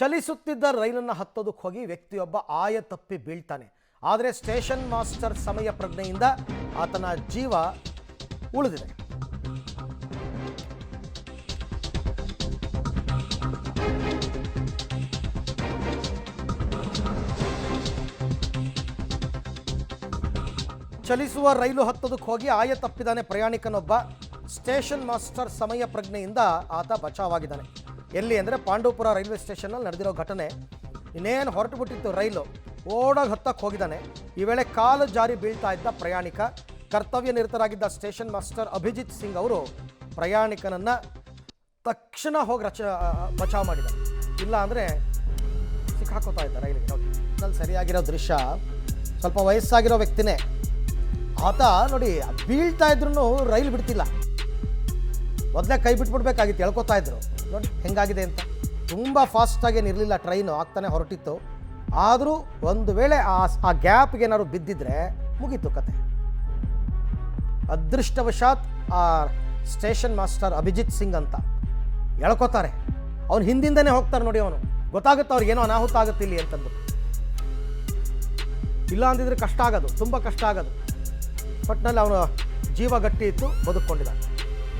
ಚಲಿಸುತ್ತಿದ್ದ ರೈಲನ್ನು ಹತ್ತೋದಕ್ಕೆ ಹೋಗಿ ವ್ಯಕ್ತಿಯೊಬ್ಬ ಆಯ ತಪ್ಪಿ ಬೀಳ್ತಾನೆ. ಆದರೆ ಸ್ಟೇಷನ್ ಮಾಸ್ಟರ್ ಸಮಯ ಪ್ರಜ್ಞೆಯಿಂದ ಆತನ ಜೀವ ಉಳಿದಿದೆ. ಚಲಿಸುವ ರೈಲು ಹತ್ತೋದಕ್ಕೆ ಹೋಗಿ ಆಯ ತಪ್ಪಿದ್ದಾನೆ ಪ್ರಯಾಣಿಕನೊಬ್ಬ. ಸ್ಟೇಷನ್ ಮಾಸ್ಟರ್ ಸಮಯ ಪ್ರಜ್ಞೆಯಿಂದ ಆತ ಬಚಾವಾಗಿದ್ದಾನೆ. ಎಲ್ಲಿ ಅಂದರೆ ಪಾಂಡವಪುರ ರೈಲ್ವೆ ಸ್ಟೇಷನ್ನಲ್ಲಿ ನಡೆದಿರೋ ಘಟನೆ. ಇನ್ನೇನು ಹೊರಟು ಬಿಟ್ಟಿತ್ತು ರೈಲು, ಓಡೋಗಿ ಹತ್ತಕ್ಕೆ ಹೋಗಿದ್ದಾನೆ. ಈ ವೇಳೆ ಕಾಲು ಜಾರಿ ಬೀಳ್ತಾ ಇದ್ದ ಪ್ರಯಾಣಿಕ. ಕರ್ತವ್ಯ ನಿರತರಾಗಿದ್ದ ಸ್ಟೇಷನ್ ಮಾಸ್ಟರ್ ಅಭಿಜಿತ್ ಸಿಂಗ್ ಅವರು ಪ್ರಯಾಣಿಕನನ್ನು ತಕ್ಷಣ ಹೋಗಿ ಬಚಾವ್ ಮಾಡಿದ್ದಾರೆ. ಇಲ್ಲ ಅಂದರೆ ಸಿಕ್ಕಾಕೋತಾ ಇದ್ದ ರೈಲಿಗೆ. ನೋಡಿ ನಲ್ಲಿ ಸರಿಯಾಗಿರೋ ದೃಶ್ಯ. ಸ್ವಲ್ಪ ವಯಸ್ಸಾಗಿರೋ ವ್ಯಕ್ತಿನೇ ಆತ. ನೋಡಿ ಬೀಳ್ತಾ ಇದ್ರು ರೈಲು ಬಿಡ್ತಿಲ್ಲ. ಮೊದಲೇ ಕೈ ಬಿಟ್ಬಿಡ್ಬೇಕಾಗಿತ್ತು, ಎಳ್ಕೊತಾ ಇದ್ರು. ನೋಡಿ ಹೆಂಗಾಗಿದೆ ಅಂತ. ತುಂಬ ಫಾಸ್ಟಾಗಿ ಏನಿರಲಿಲ್ಲ ಟ್ರೈನು, ಆಗ್ತಾನೆ ಹೊರಟಿತ್ತು. ಆದರೂ ಒಂದು ವೇಳೆ ಆ ಗ್ಯಾಪ್ಗೆ ಏನಾದ್ರು ಬಿದ್ದಿದ್ರೆ ಮುಗೀತು ಕತೆ. ಅದೃಷ್ಟವಶಾತ್ ಆ ಸ್ಟೇಷನ್ ಮಾಸ್ಟರ್ ಅಭಿಜಿತ್ ಸಿಂಗ್ ಅಂತ ಎಳ್ಕೊತಾರೆ. ಅವನು ಹಿಂದಿಂದನೇ ಹೋಗ್ತಾರೆ. ನೋಡಿ ಅವನು ಗೊತ್ತಾಗುತ್ತೆ ಅವ್ರಿಗೆ ಏನೋ ಅನಾಹುತ ಆಗುತ್ತೆ ಇಲ್ಲಿ ಅಂತಂದ್ಬಿಟ್ಟು. ಇಲ್ಲ ಅಂದಿದ್ರೆ ಕಷ್ಟ ಆಗೋದು, ತುಂಬ ಕಷ್ಟ ಆಗೋದು. ಒಟ್ಟಿನಲ್ಲಿ ಅವನು ಜೀವ ಗಟ್ಟಿ ಇತ್ತು, ಬದುಕೊಂಡಿದ್ದಾನೆ.